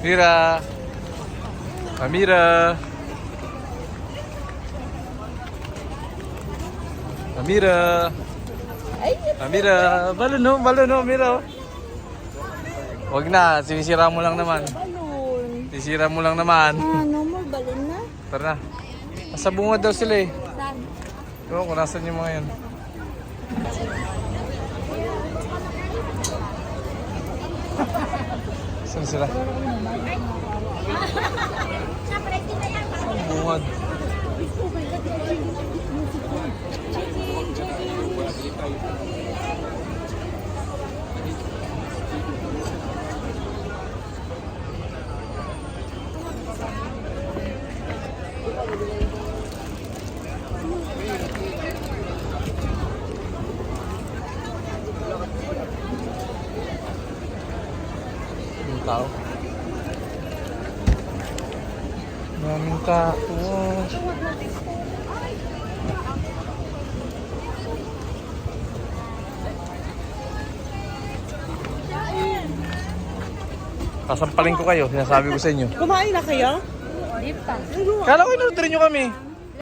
Mira. Amira. Amira. Amira. Balon no, Amira. Wag na, sinisira mo lang naman. Balon. Sisira mo lang naman. No more balon na. Tara na. Nasa bunga daw sila eh. Saan? Ewan ko, nasan yung mga yan. Saan sila? Saan bungad? Yung tao. Maraming tao. Kasampalin ko kayo, sinasabi ko sa inyo. Kumain na kayo? Hindi pa. Kala ko inorder nyo kami.